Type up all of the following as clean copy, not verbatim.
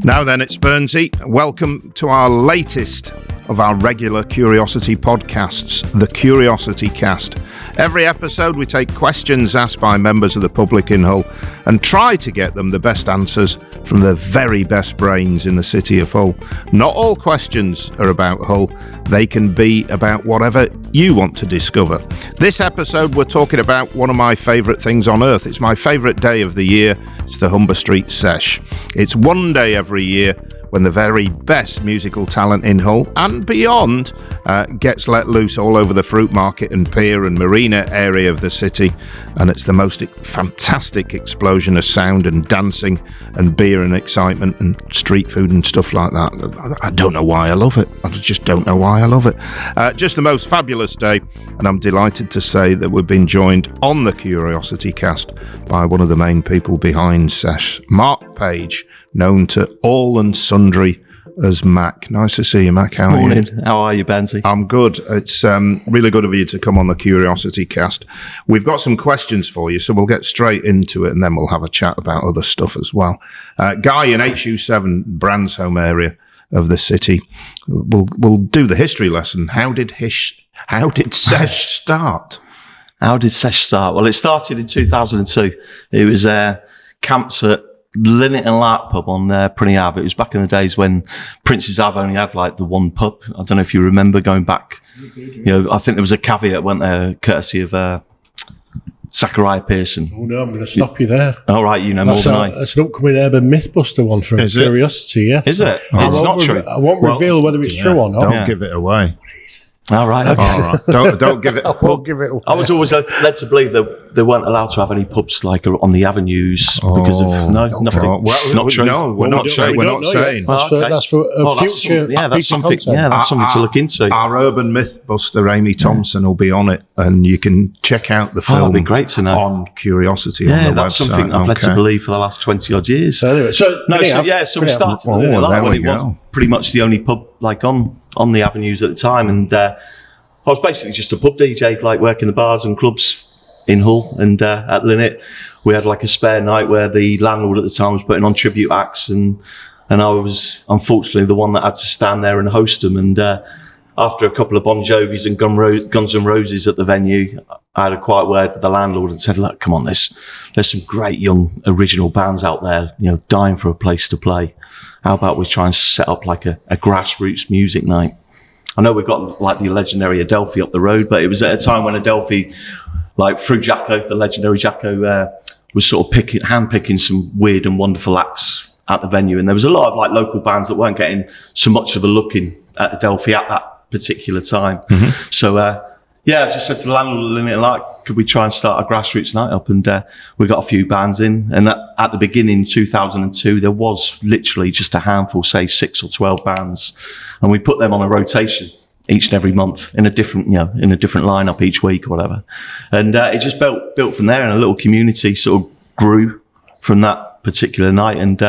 Now then, it's Burnsy. Welcome to our latest of our regular Curiosity podcasts, the CuriosityCast. Every episode we take questions asked by members of the public in Hull and try to get them the best answers from the very best brains in the city of Hull. Not all questions are about Hull. They can be about whatever you want to discover. This episode we're talking about one of my favourite things on earth. It's my favourite day of the year. It's the Humber Street Sesh. It's one day every year when the very best musical talent in Hull and beyond gets let loose all over the fruit market and pier and marina area of the city, and it's the most fantastic explosion of sound and dancing and beer and excitement and street food and stuff like that. I don't know why I love it. I just don't know why I love it. Just the most fabulous day, and I'm delighted to say that we've been joined on the Curiosity Cast by one of the main people behind Sesh, Mak Page, known to all and sundry as Mac. Nice to see you, Mac. How are you? Morning. How are you, Burnsy? I'm good. It's really good of you to come on the Curiosity Cast. We've got some questions for you, so we'll get straight into it, and then we'll have a chat about other stuff as well. Guy in HU7, Bransholme area of the city, we'll do the history lesson. How did Sesh start? How did Sesh start? Well, it started in 2002. It was camped at Linnet and Lark pub on Prinny Ave. It was back in the days when Prince's Ave only had like the one pub. I don't know if you remember going back. You know, I think there was a caveat went there courtesy of Zachariah Pearson. Oh no, I'm going to stop you there. All right, you know more than I. It's an upcoming urban mythbuster one from Curiosity, yes. Is it? Oh. It's not true. I won't reveal whether it's true or not. Don't give it away. All right. Okay. All right. Don't give it. I won't give it away. I was always led to believe that they weren't allowed to have any pubs like on the avenues because of nothing. Well, not true. No, we're not saying. That's for future. That's something. Content. Yeah, that's something to look into. Our urban mythbuster Amy Thompson will be on it, and you can check out the film. That'd be great to know. On Curiosity Yeah, on the that's website. something I've led to believe for the last 20 odd years. So anyway, so we started Oh, when there we it was go. pretty much the only pub like on the avenues at the time, and I was basically just a pub DJ, like working the bars and clubs in Hull. And at Linnet, we had like a spare night where the landlord at the time was putting on tribute acts, and I was unfortunately the one that had to stand there and host them. And after a couple of Bon Jovis and Guns N' Roses at the venue, I had a quiet word with the landlord and said, "Look, come on, there's some great young original bands out there, you know, dying for a place to play. How about we try and set up like a grassroots music night?" I know we've got like the legendary Adelphi up the road, but it was at a time when Adelphi, like through Jacko, the legendary Jacko, was sort of handpicking some weird and wonderful acts at the venue. And there was a lot of like local bands that weren't getting so much of a look in at Adelphi at that particular time. Mm-hmm. So, I just said to the landlord, like, could we try and start a grassroots night up? And we got a few bands in. And at the beginning, 2002, there was literally just a handful, say 6 or 12 bands. And we put them on a rotation each and every month in a different lineup each week or whatever. And it just built from there, and a little community sort of grew from that particular night. And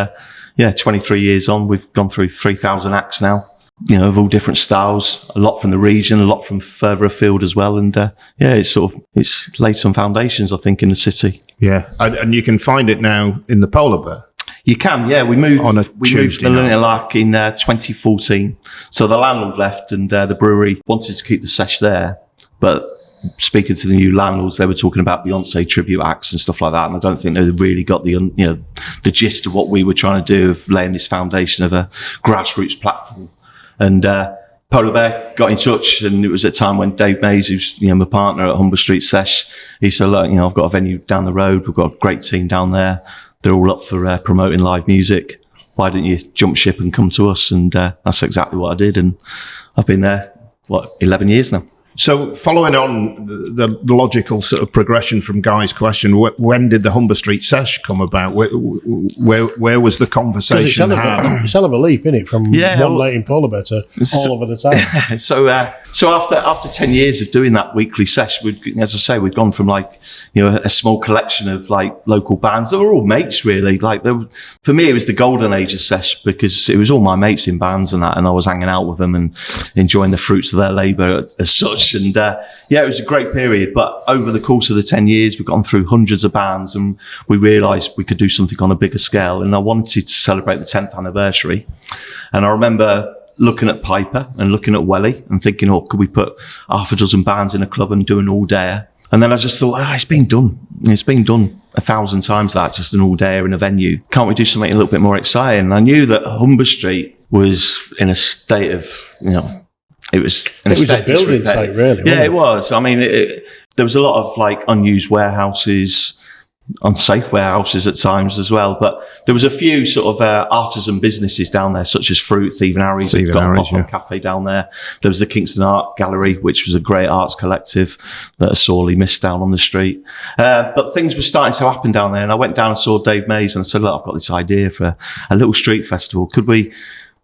23 years on, we've gone through 3,000 acts now. You know, of all different styles, a lot from the region, a lot from further afield as well. And it's laid some foundations, I think, in the city. Yeah, and you can find it now in the Polar Bear. You can, yeah. We moved on we moved to the Linnet Lark in 2014. So the landlord left, and the brewery wanted to keep the Sesh there. But speaking to the new landlords, they were talking about Beyonce tribute acts and stuff like that. And I don't think they really got the gist of what we were trying to do of laying this foundation of a grassroots platform. And Polar Bear got in touch, and it was at a time when Dave Mays, who's my partner at Humber Street Sesh, he said, "Look, I've got a venue down the road. We've got a great team down there. They're all up for promoting live music. Why don't you jump ship and come to us?" And that's exactly what I did, and I've been there 11 years now. So following on the logical sort of progression from Guy's question, when did the Humber Street Sesh come about? Where was the conversation had? It's hell of a leap, isn't it? From one night in Polar Bear to all over the time. So after 10 years of doing that weekly sesh, we'd gone from like, a small collection of like local bands that were all mates really. Like for me, it was the golden age of sesh because it was all my mates in bands and that, and I was hanging out with them and enjoying the fruits of their labour as such. much. And it was a great period. But over the course of the 10 years, we've gone through hundreds of bands, and we realised we could do something on a bigger scale. And I wanted to celebrate the 10th anniversary. And I remember looking at Piper and looking at Welly and thinking, could we put half a dozen bands in a club and do an all-dayer? And then I just thought, it's been done. It's been done 1,000 times that, just an all-dayer in a venue. Can't we do something a little bit more exciting? And I knew that Humber Street was in a state of, it was a building site, really. Yeah, it was. I mean, there was a lot of like unused warehouses, unsafe warehouses at times as well. But there was a few sort of artisan businesses down there, such as Fruit, Thief and Harry's. Got a pop-up cafe down there. There was the Kingston Art Gallery, which was a great arts collective that I sorely missed down on the street. But things were starting to happen down there. And I went down and saw Dave Mays and I said, look, I've got this idea for a little street festival. Could we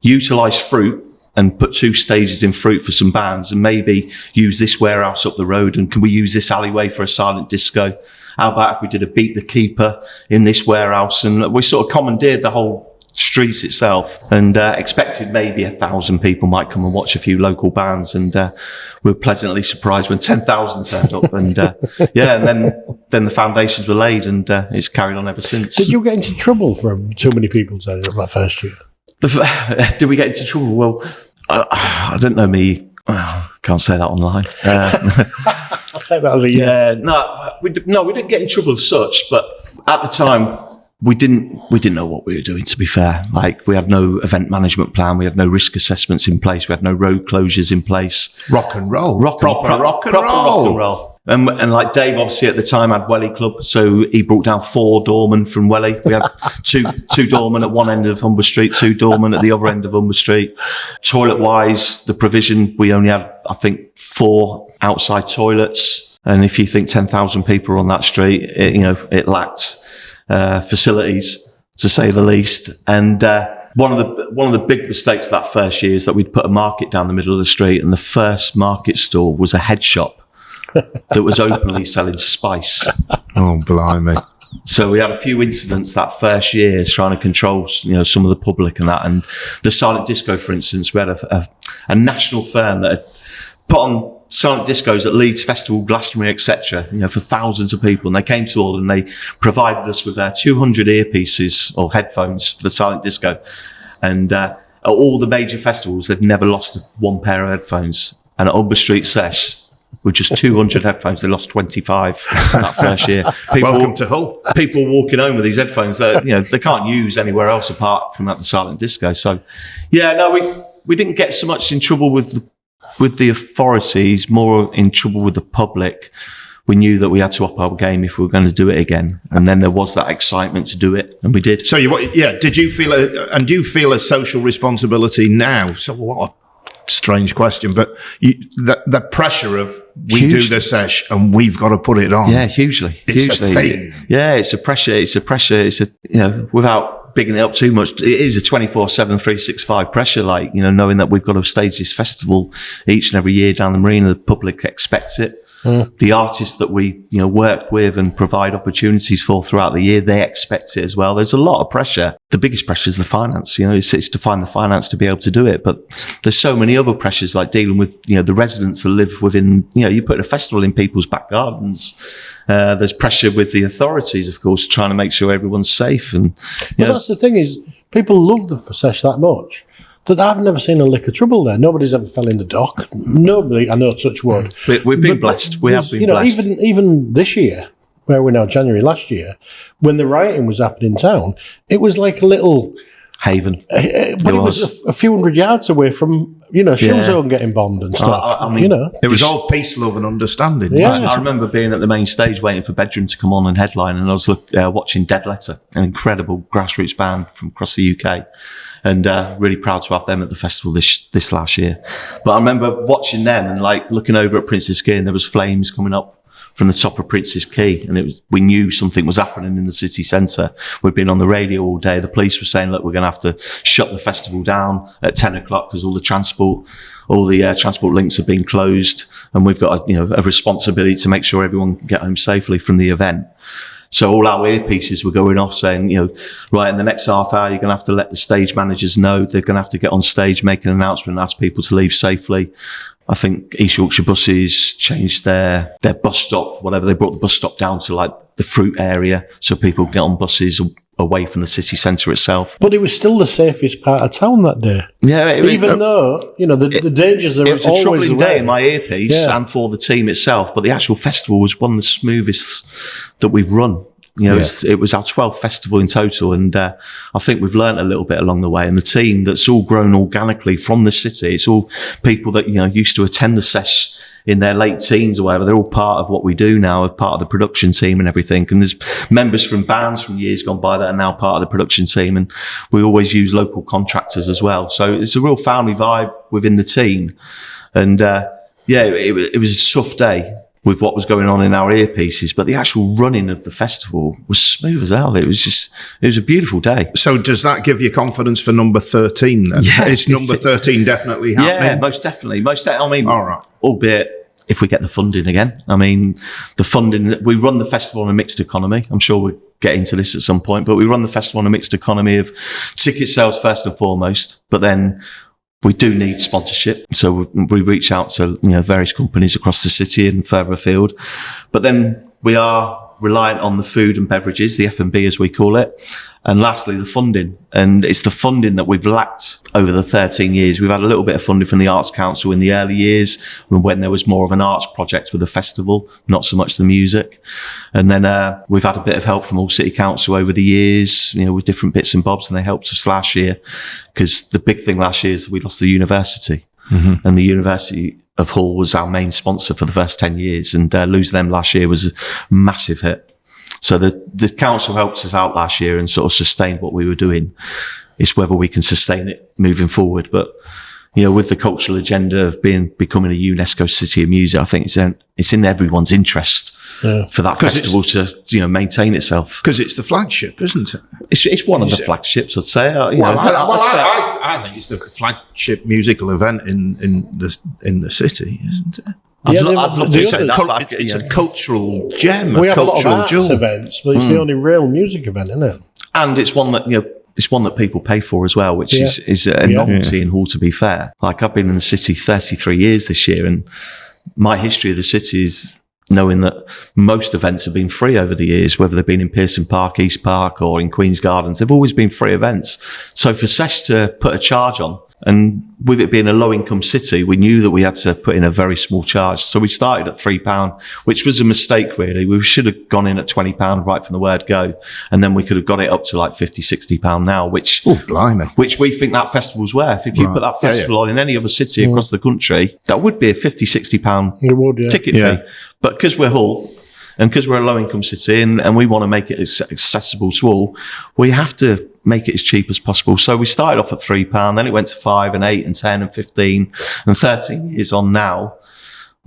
utilise Fruit and put 2 stages in Fruit for some bands and maybe use this warehouse up the road? And can we use this alleyway for a silent disco? How about if we did a Beat the Keeper in this warehouse? And we sort of commandeered the whole street itself and expected maybe 1,000 people might come and watch a few local bands. And we were pleasantly surprised when 10,000 turned up. And and then the foundations were laid, and it's carried on ever since. Did you get into trouble for too many people turning up that first year? Did we get into trouble? Well, I don't know me. Can't say that online. I'll take that as a yes. Yeah, we didn't get in trouble as such, but at the time we didn't know what we were doing. To be fair, like we had no event management plan, we had no risk assessments in place, we had no road closures in place. Rock and roll. Proper rock and roll. And like Dave, obviously at the time had Welly Club, so he brought down 4 doormen from Welly. We had two doormen at one end of Humber Street, 2 doormen at the other end of Humber Street. Toilet wise, the provision, we only had, I think, 4 outside toilets. And if you think 10,000 people on that street, it lacked facilities, to say the least. And one of the big mistakes that first year is that we'd put a market down the middle of the street, and the first market store was a head shop that was openly selling spice. Oh, blimey. So we had a few incidents that first year trying to control, some of the public and that. And the silent disco, for instance, we had a national firm that had put on silent discos at Leeds Festival, Glastonbury, etc., for thousands of people. And they came to all and they provided us with 200 earpieces or headphones for the silent disco. And at all the major festivals, they've never lost 1 pair of headphones. And at Humber Street Sesh, with just 200 headphones, they lost 25 that first year. Welcome to Hull. People walking home with these headphones that they can't use anywhere else apart from at the silent disco. So, we didn't get so much in trouble with the authorities, more in trouble with the public. We knew that we had to up our game if we were going to do it again, and then there was that excitement to do it, and we did. So, did you feel do you feel a social responsibility now? So, what a strange question, but the pressure of we do the sesh and we've got to put it on. Yeah, hugely. It's a thing. Yeah, it's a pressure. It's without bigging it up too much, it is a 24/7, 365 pressure. Like, knowing that we've got to stage this festival each and every year down the marina, the public expects it. The artists that we work with and provide opportunities for throughout the year, they expect it as well. There's a lot of pressure. The biggest pressure is the finance. It's to find the finance to be able to do it. But there's so many other pressures, like dealing with the residents that live within. You put a festival in people's back gardens. There's pressure with the authorities, of course, trying to make sure everyone's safe. And that's the thing, is people love the Sesh that much that I've never seen a lick of trouble there. Nobody's ever fell in the dock. Nobody, I know, touch wood. We've been blessed. We have been blessed. Even this year, where we're now, January last year, when the rioting was happening in town, it was like a little haven. But it was a few hundred yards away from, Shoe Zone getting bombed and stuff. It was all peace, love and understanding. Yeah. I remember being at the main stage waiting for Bedroom to come on and headline, and I was watching Dead Letter, an incredible grassroots band from across the UK. And really proud to have them at the festival this last year. But I remember watching them and looking over at Prince's Quay, and there was flames coming up from the top of Prince's Quay, and we knew something was happening in the city centre. We'd been on the radio all day. The police were saying, look, we're going to have to shut the festival down at 10 o'clock because all the transport links have been closed, and we've got a responsibility to make sure everyone can get home safely from the event. So all our earpieces were going off saying, right, in the next half hour, you're going to have to let the stage managers know. They're going to have to get on stage, make an announcement, and ask people to leave safely. I think East Yorkshire Buses changed their bus stop, whatever. They brought the bus stop down to like the fruit area so people get on buses away from the city centre itself. But it was still the safest part of town that day. Yeah, even though, you know, the dangers are always it was a troubling away. day in my earpiece and for the team itself, but the actual festival was one of the smoothest that we've run. You know, it was our 12th festival in total, and I think we've learnt a little bit along the way. And the team that's all grown organically from the city, it's all people that, you know, used to attend the Sesh in their late teens or whatever. They're all part of what we do now, as part of the production team and everything. And there's members from bands from years gone by that are now part of the production team, and we always use local contractors as well. So it's a real family vibe within the team. And it was a tough day with what was going on in our earpieces, but the actual running of the festival was smooth as hell. It was a beautiful day. So does that give you confidence for number 13 then? Yeah. Is number 13 definitely happening? Yeah, most definitely. I mean, all right. Albeit if we get the funding again. I mean, the funding, we run the festival on a mixed economy. I'm sure we'll get into this at some point, but we run the festival on a mixed economy of ticket sales first and foremost, but then we do need sponsorship. So we reach out to, you know, various companies across the city and further afield. But then we are reliant on the food and beverages, the F&B as we call it. And lastly, the funding. And it's the funding that we've lacked over the 13 years. We've had a little bit of funding from the Arts Council in the early years when there was more of an arts project with the festival, not so much the music. And then we've had a bit of help from Hull City Council over the years, you know, with different bits and bobs, and they helped us last year. Because the big thing last year is we lost the university. Mm-hmm. And the University of Hull was our main sponsor for the first 10 years. And losing them last year was a massive hit. So the council helped us out last year and sort of sustained what we were doing. It's whether we can sustain it moving forward. But, you know, with the cultural agenda of becoming a UNESCO City of Music, I think it's in everyone's interest for that festival to, you know, maintain itself. Because it's the flagship, isn't it? It's one of the flagships, I'd say. I think it's the flagship musical event in the city, isn't it? I'd love to say that. It's a cultural gem, we a have a lot of cultural arts jewel. events, but it's the only real music event, isn't it? And it's one that, you know, it's one that people pay for as well, which is a novelty in Hull, to be fair. Like, I've been in the city 33 years this year, and my history of the city is knowing that most events have been free over the years, whether they've been in Pearson Park, East Park, or in Queen's Gardens. They've always been free events. So for Sesh to put a charge on, and with it being a low-income city, we knew that we had to put in a very small charge. So we started at £3, which was a mistake, really. We should have gone in at £20 right from the word go. And then we could have got it up to like £50, £60 now, which we think that festival's worth. If you put that festival on in any other city across the country, that would be a £50, £60 ticket fee. But because we're Hull, and because we're a low-income city and we want to make it accessible to all, we have to make it as cheap as possible. So we started off at £3, then it went to 5 and 8 and 10 and 15 and 13 years on now.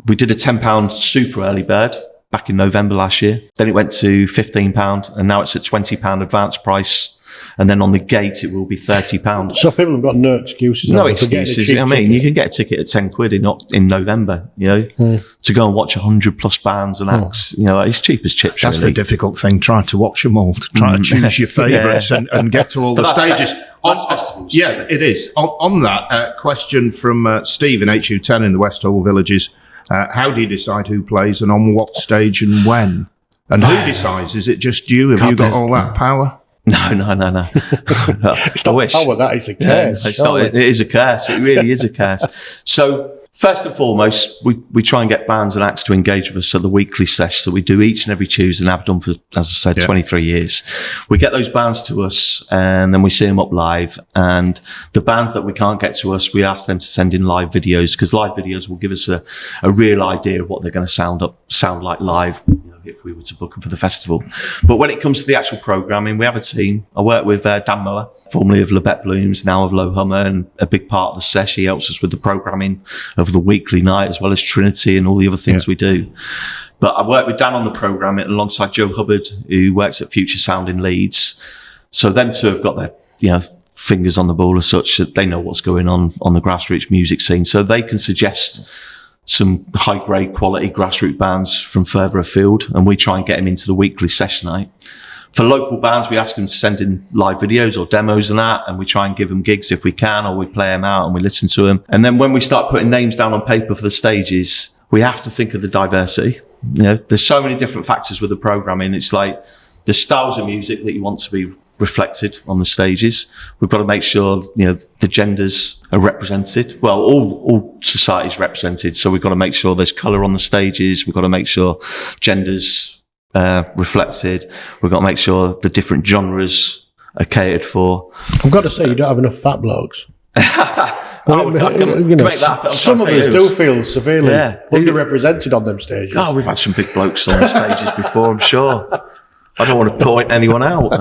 We did a £10 super early bird back in November last year. Then it went to £15 and now it's at £20 advance price. And then on the gate, it will be £30. So people have got no excuses. No excuses. I mean, you can get a ticket at £10 in November, you know, to go and watch 100 plus bands and acts. You know, it's cheap as chips. That's really the difficult thing, trying to watch them all, to try to choose your favourites and get to all the stages. That's festivals. Yeah, it is. On that, question from Steve in HU10 in the West Hull Villages. How do you decide who plays and on what stage and when? And who decides? Is it just you? Have you got all that power? No. It's not power, that is a curse. It is a curse. It really is a curse. So first and foremost, we try and get bands and acts to engage with us at the weekly sesh that we do each and every Tuesday and have done for, as I said, 23 years. We get those bands to us and then we see them up live. And the bands that we can't get to us, we ask them to send in live videos, because live videos will give us a real idea of what they're going to sound like live, if we were to book them for the festival. But when it comes to the actual programming, we have a team. I work with Dan Mower, formerly of Lebet Blooms, now of Low Humber, and a big part of the sesh. He helps us with the programming of the weekly night, as well as Trinity and all the other things we do. But I work with Dan on the programming alongside Joe Hubbard, who works at Future Sound in Leeds. So them two have got their, fingers on the ball as such, that they know what's going on the grassroots music scene. So they can suggest some high-grade quality grassroots bands from further afield, and we try and get them into the weekly session night. For local bands, we ask them to send in live videos or demos and that, and we try and give them gigs if we can, or we play them out and we listen to them. And then when we start putting names down on paper for the stages, we have to think of the diversity. There's so many different factors with the programming. It's like the styles of music that you want to be reflected on the stages. We've got to make sure, the genders are represented. Well, all societies represented. So we've got to make sure there's colour on the stages. We've got to make sure genders reflected. We've got to make sure the different genres are catered for. I've got to say, you don't have enough fat blokes. Make that some of us do feel severely underrepresented on them stages. Oh, we've had some big blokes on the stages before, I'm sure. I don't want to point anyone out.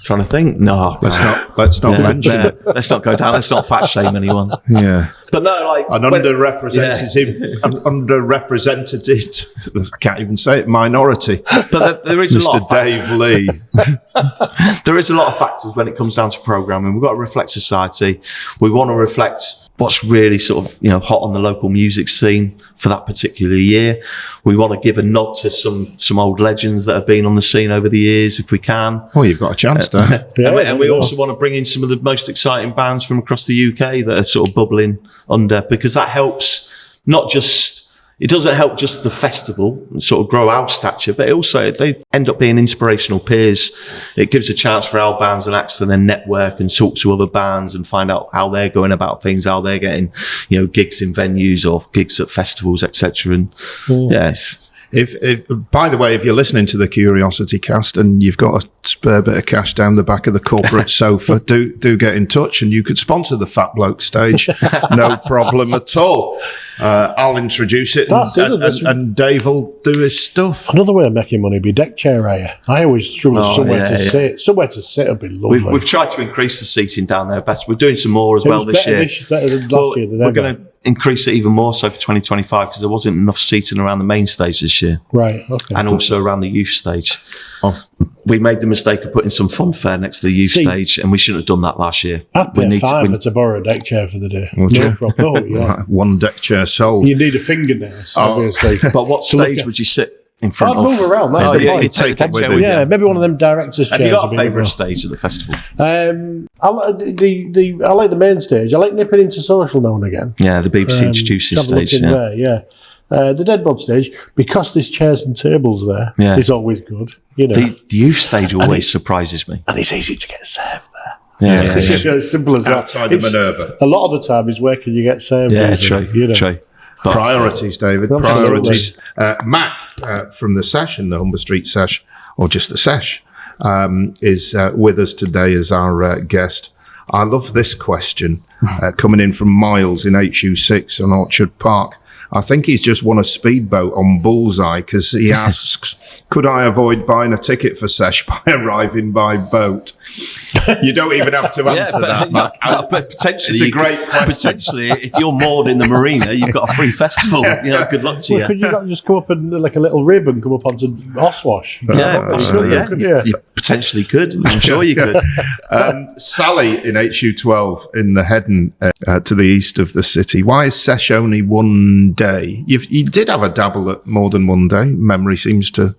Trying to think. No, let's not mention it. Let's not go down. Let's not fat shame anyone. Yeah, but no, like an underrepresented, I can't even say it, minority. But there is Mr. a lot of Dave Lee. There is a lot of factors when it comes down to programming. We've got to reflect society. We want to reflect what's really sort of hot on the local music scene for that particular year. We want to give a nod to some old legends that have been on the scene over the years, if we can. Well, you've got a chance there. And we also want to bring in some of the most exciting bands from across the UK that are sort of bubbling under, because that helps it doesn't help just the festival sort of grow our stature, but also they end up being inspirational peers. It gives a chance for our bands and acts to then network and talk to other bands and find out how they're going about things, how they're getting, gigs in venues or gigs at festivals, etc. And If by the way, if you're listening to the Curiosity Cast and you've got a spare bit of cash down the back of the corporate sofa, do get in touch, and you could sponsor the Fat Bloke stage. No problem at all. I'll introduce it, and Dave will do his stuff. Another way of making money would be deck chair hire. I always struggle somewhere to sit. Somewhere to sit would be lovely. We've tried to increase the seating down there. We're doing some more as well this year. Better than last year. We're going to increase it even more so for 2025, because there wasn't enough seating around the main stage this year. Right, okay. And also around the youth stage. We made the mistake of putting some funfair next to the youth stage, and we shouldn't have done that last year. I'd pay £5 to borrow a deck chair for the day. No problem. One deck chair sold. You need a fingernail, obviously. But what stage would you sit in front of? I'd move around. You take it with you. Yeah, maybe one of them directors' chairs. Have you got a favourite stage at the festival? I like the main stage. I like nipping into social now and again. Yeah, the BBC introduces stage. The Deadbod stage, because there's chairs and tables there, is always good. The youth stage always surprises me. And it's easy to get served there. Yeah. It's as simple as outside that. the Minerva. A lot of the time is where can you get served? Yeah, true. But priorities, David. Priorities. Mac from the Sesh and the Humber Street Sesh, or just the Sesh, is with us today as our guest. I love this question coming in from Miles in HU6 on Orchard Park. I think he's just won a speedboat on Bullseye, because he asks, could I avoid buying a ticket for Sesh by arriving by boat? You don't even have to answer that, Mark. But potentially, it's a great question. Potentially, if you're moored in the marina, you've got a free festival. Good luck to you. Could you not just come up and like a little rib and come up onto Oswash? You potentially could. I'm sure you could. Sally in HU12 in the Headon to the east of the city. Why is Sesh only one day? You did have a dabble at more than one day. Memory seems to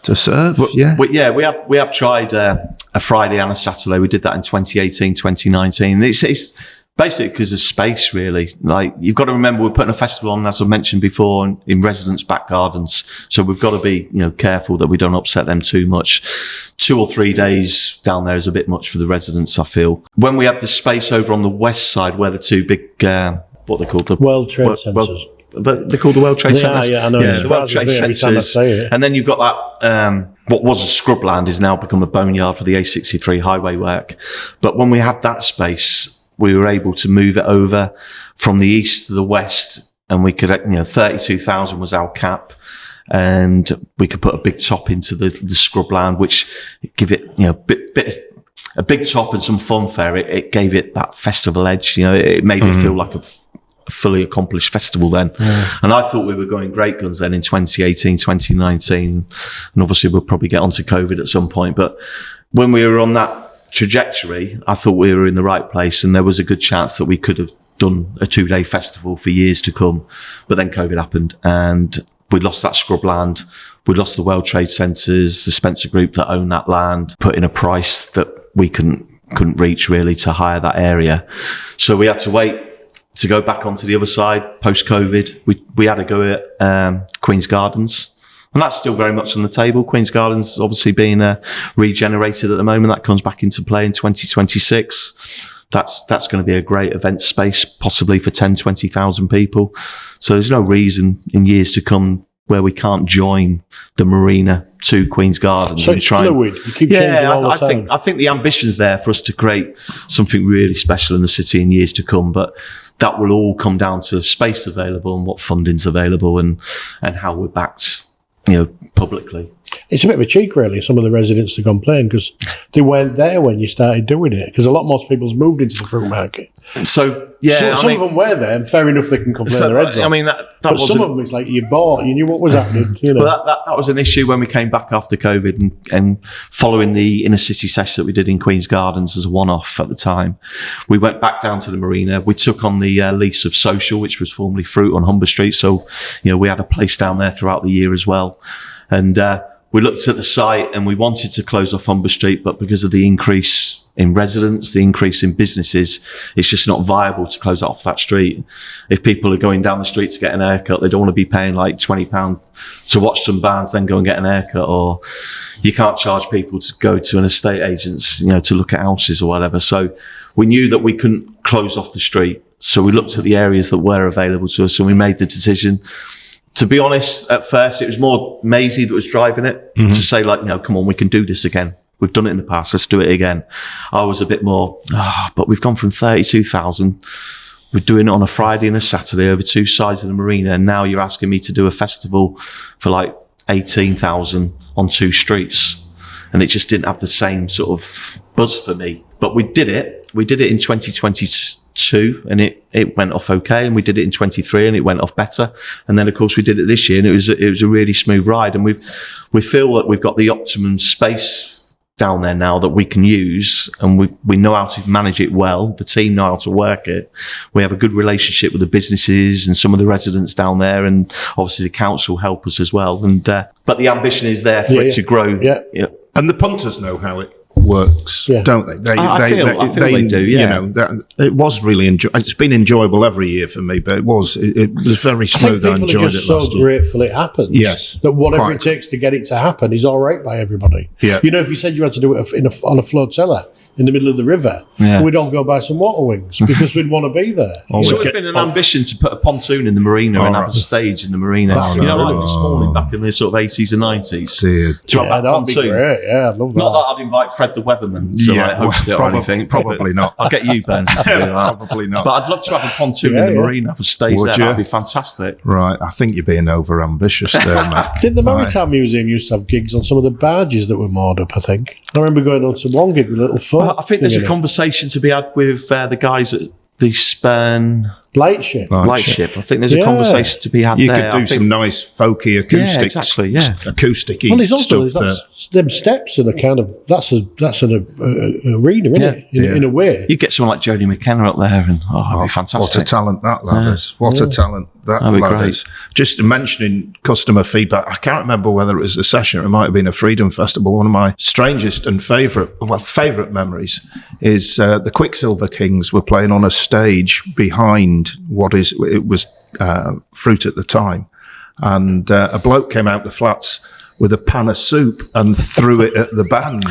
serve. We have tried a Friday and a Saturday. We did that in 2018, 2019. It's basically because of space, really. Like, you've got to remember, we're putting a festival on, as I've mentioned before, in residents' back gardens. So we've got to be, careful that we don't upset them too much. 2 or 3 days down there is a bit much for the residents, I feel. When we had the space over on the west side, where the two big, what they called the World Trade Centres. They're called the World Trade Centres. Yeah, I know. Yeah, the World Trade Centres. And then you've got that, what was a scrubland is now become a boneyard for the A63 highway work. But when we had that space, we were able to move it over from the east to the west, and we could, 32,000 was our cap. And we could put a big top into the scrubland, which give it, a big top and some funfair. It gave it that festival edge. It made it feel like a fully accomplished festival then. And I thought we were going great guns then in 2018, 2019. And obviously we'll probably get onto COVID at some point. But when we were on that trajectory, I thought we were in the right place, and there was a good chance that we could have done a 2-day festival for years to come. But then COVID happened, and we lost that scrubland. We lost the World Trade Centres, the Spencer Group that owned that land, put in a price that we couldn't reach really to hire that area. So we had to wait to go back onto the other side post-COVID. We had to go at Queen's Gardens. And that's still very much on the table. Queen's Gardens is obviously being regenerated at the moment. That comes back into play in 2026. That's going to be a great event space, possibly for 10, 20,000 people. So there's no reason in years to come where we can't join the marina to Queen's Gardens. So it's fluid. You keep changing all the time. I think the ambition's there for us to create something really special in the city in years to come, but that will all come down to space available and what funding's available and how we're backed, publicly. It's a bit of a cheek, really, some of the residents to complain because they weren't there when you started doing it. Because most people's moved into the fruit market. So, some of them were there, and fair enough, they can complain their heads off. I mean, that but some of them, it's like you bought, you knew what was happening. Well, that was an issue when we came back after COVID and following the inner city sesh that we did in Queen's Gardens as a one-off at the time. We went back down to the marina. We took on the lease of Social, which was formerly Fruit on Humber Street. So, we had a place down there throughout the year as well. And we looked at the site and we wanted to close off Humber Street, but because of the increase in residents, the increase in businesses, it's just not viable to close off that street. If people are going down the street to get an haircut, they don't want to be paying like £20 to watch some bands, then go and get an haircut, or you can't charge people to go to an estate agent's, to look at houses or whatever. So we knew that we couldn't close off the street. So we looked at the areas that were available to us and we made the decision. To be honest, at first, it was more Maisie that was driving it to say come on, we can do this again. We've done it in the past. Let's do it again. I was a bit more, but we've gone from 32,000. We're doing it on a Friday and a Saturday over two sides of the marina. And now you're asking me to do a festival for like 18,000 on two streets. And it just didn't have the same sort of buzz for me. But we did it. We did it in 2022 and it went off okay. And we did it in 23 and it went off better. And then of course we did it this year and it was a really smooth ride. And we feel that we've got the optimum space down there now that we can use, and we know how to manage it well. The team know how to work it. We have a good relationship with the businesses and some of the residents down there, and obviously the council help us as well. And but the ambition is there for it to grow. Yeah. And the punters know how it works, don't they? I feel they do. Yeah, it was really it's been enjoyable every year for me, but it was very smooth. I enjoyed it last year. So grateful it happens. Yes, that whatever it takes to get it to happen is all right by everybody. Yeah, if you said you had to do it on a flotilla in the middle of the river, we'd all go buy some water wings because we'd want to be there. It's always been an ambition to put a pontoon in the marina and have a stage in the marina. Like this morning back in the sort of 80s and 90s. That'd be great. Yeah, I'd love that. Not that I'd invite Fred the weatherman to host it or anything. Probably not. I'll get you, Burnsy, to do that. Probably not. But I'd love to have a pontoon in the marina, have a stage there. That'd be fantastic. Right. I think you're being over ambitious there, Matt. Didn't the Maritime Museum used to have gigs on some of the barges that were moored up, I think? I remember going on to one gig with a little foot. I think there's a conversation to be had with the guys at the Spurn Lightship. I think there's a conversation to be had there. You could do some nice folky acoustic, acoustic. Well, there's also them steps are the kind of that's an arena, isn't it? In a way, you get someone like Jodie McKenna up there, and it'd be fantastic. What a talent that lad is! What a talent that lad is! Just mentioning customer feedback, I can't remember whether it was a session or it might have been a Freedom Festival. One of my strangest and favourite memories is the Quicksilver Kings were playing on a stage behind it was Fruit at the time, and a bloke came out the flats with a pan of soup and threw it at the band.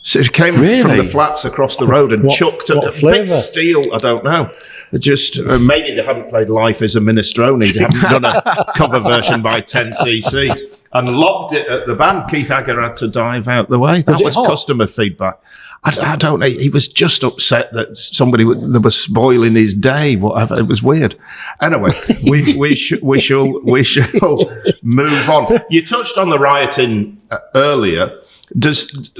So it came from the flats across the road and chucked it. A bit steel, I don't know. It just maybe they hadn't played Life is a Minestrone. They hadn't done a cover version by 10cc and lobbed it at the band. Keith Agger had to dive out the way. That was customer feedback. I don't know. He was just upset that somebody that was spoiling his day. Whatever. It was weird. Anyway, we shall move on. You touched on the rioting earlier. Does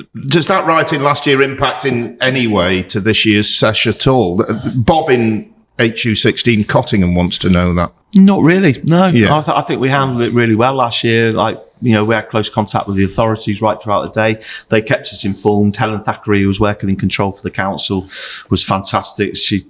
that rioting last year impact in any way to this year's sesh at all? Bob in Ep.16 Cottingham wants to know that. Not really. No. Yeah. I think we handled it really well last year. Like we had close contact with the authorities right throughout the day. They kept us informed. Helen Thackeray, who was working in control for the council, was fantastic. She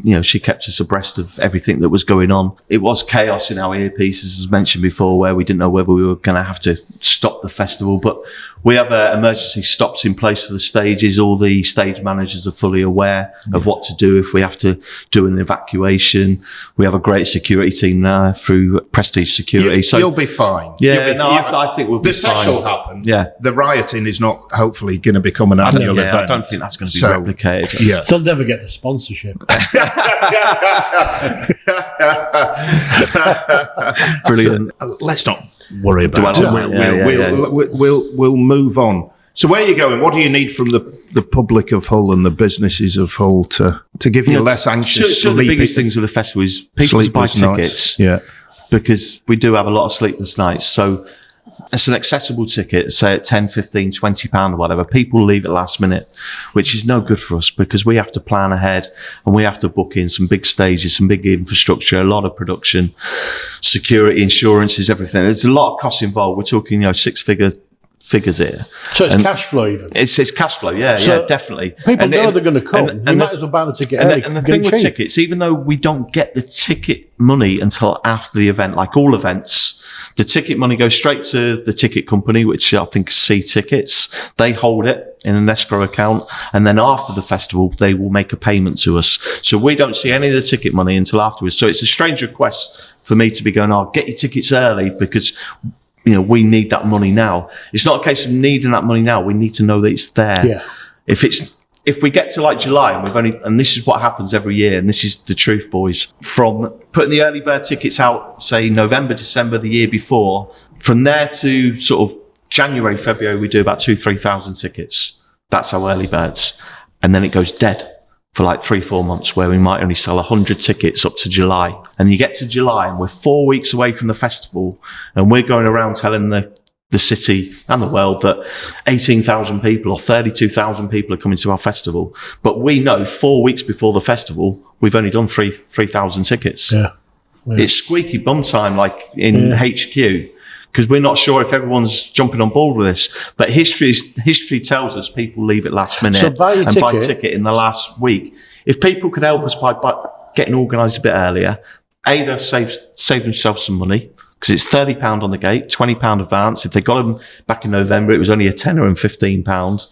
kept us abreast of everything that was going on. It was chaos in our earpieces, as mentioned before, where we didn't know whether we were going to have to stop the festival, but we have emergency stops in place for the stages. All the stage managers are fully aware of what to do if we have to do an evacuation. We have a great security team now through Prestige Security. So you'll be fine. Yeah, I think we'll be fine. The Sesh will happen. Yeah. The rioting is not hopefully going to become an annual event. I don't think that's going to be replicated. Yeah. They'll never get the sponsorship. Brilliant. Let's not worry about it. Yeah. We'll move on. So where are you going? What do you need from the public of Hull and the businesses of Hull to give you less anxious? The biggest things with the festival is people to buy tickets. Yeah. Because we do have a lot of sleepless nights. So it's an accessible ticket, say at 10, 15, 20 pound or whatever. People leave at last minute, which is no good for us because we have to plan ahead and we have to book in some big stages, some big infrastructure, a lot of production, security, insurances, everything. There's a lot of costs involved. We're talking, figures here. So it's cash flow even? It's cash flow, yeah, definitely. People know they're going to come. You might as well buy the ticket early. And the thing with tickets, even though we don't get the ticket money until after the event, like all events, the ticket money goes straight to the ticket company, which I think is C Tickets. They hold it in an escrow account. And then after the festival, they will make a payment to us. So we don't see any of the ticket money until afterwards. So it's a strange request for me to be going, get your tickets early because we need that money now. It's not a case of needing that money now. We need to know that it's there. Yeah. If we get to like July and this is what happens every year, and this is the truth, boys, from putting the early bird tickets out, say November, December, the year before, from there to sort of January, February, we do about 2,000-3,000 tickets. That's our early birds. And then it goes dead for like 3-4 months where we might only sell 100 tickets up to July. And you get to July and we're 4 weeks away from the festival and we're going around telling the city and the world that 18,000 people or 32,000 people are coming to our festival. But we know 4 weeks before the festival, we've only done 3,000 tickets. Yeah. It's squeaky bum time like in HQ. Because we're not sure if everyone's jumping on board with this. But history tells us people leave it last minute buy a ticket in the last week. If people could help us by getting organised a bit earlier, they'll save themselves some money because it's £30 on the gate, £20 advance. If they got them back in November, it was only a tenner and £15.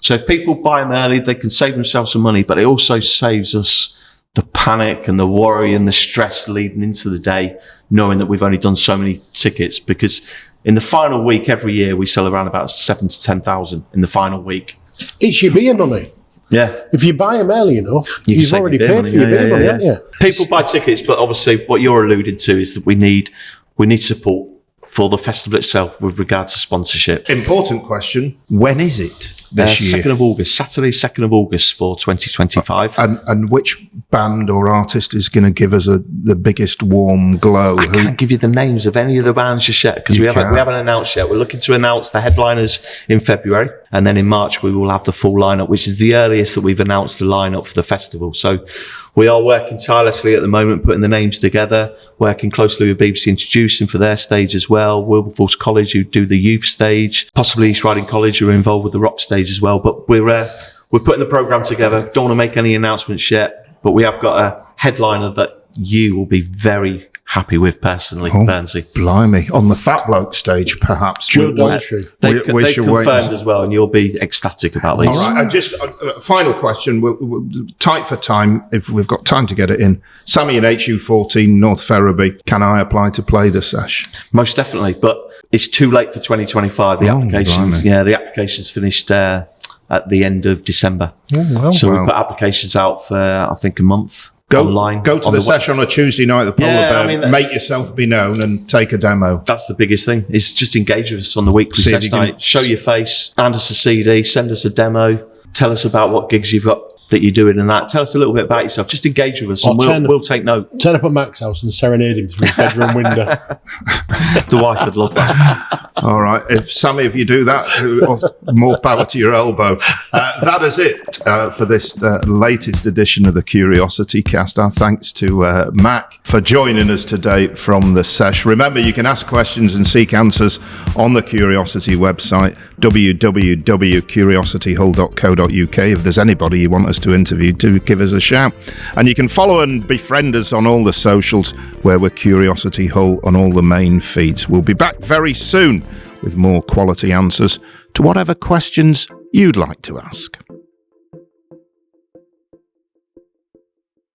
So if people buy them early, they can save themselves some money, but it also saves us the panic and the worry and the stress leading into the day, knowing that we've only done so many tickets, because in the final week every year we sell around about 7,000 to 10,000 in the final week. It's your beer money. Yeah. If you buy them early enough, you've already paid for your beer money, haven't you? People buy tickets, but obviously what you're alluding to is that we need support for the festival itself with regard to sponsorship. Important question. When is it this year? 2nd of August, Saturday, 2nd of August for 2025. And which band or artist is going to give us the biggest warm glow? I can't give you the names of any of the bands just yet because we haven't announced yet. We're looking to announce the headliners in February, and then in March we will have the full lineup, which is the earliest that we've announced the lineup for the festival. So we are working tirelessly at the moment, putting the names together, working closely with BBC Introducing for their stage as well, Wilberforce College, who do the youth stage, possibly East Riding College, who are involved with the rock stage as well. But we're putting the programme together. Don't want to make any announcements yet, but we have got a headliner that you will be very happy with personally, Burnsy. Blimey. On the Fat Bloke stage, perhaps. Joe Daltrey. They've confirmed as well, and you'll be ecstatic about these. All right, just a final question. We'll tight for time, if we've got time to get it in. Sammy in HU14, North Ferriby. Can I apply to play the Sesh? Most definitely, but it's too late for 2025. The applications finished at the end of December. So we put applications out for, I think, a month. Online. Go to the Sesh on a Tuesday night at the Polar Bear, make yourself be known and take a demo. That's the biggest thing, is just engage with us on the weekly Sesh night. Show your face, hand us a CD, send us a demo, tell us about what gigs you've got that you're doing and that. Tell us a little bit about yourself. Just engage with us and we'll take note. Turn up at Mac's house and serenade him through his bedroom window. The wife would love that. All right. If Sammy, if you do that, more power to your elbow. That is it for this latest edition of the Curiosity Cast. Our thanks to Mak for joining us today from the Sesh. Remember, you can ask questions and seek answers on the Curiosity website, www.curiosityhull.co.uk. If there's anybody you want us to interview, do give us a shout. And you can follow and befriend us on all the socials, where we're Curiosity Hull on all the main feeds. We'll be back very soon with more quality answers to whatever questions you'd like to ask.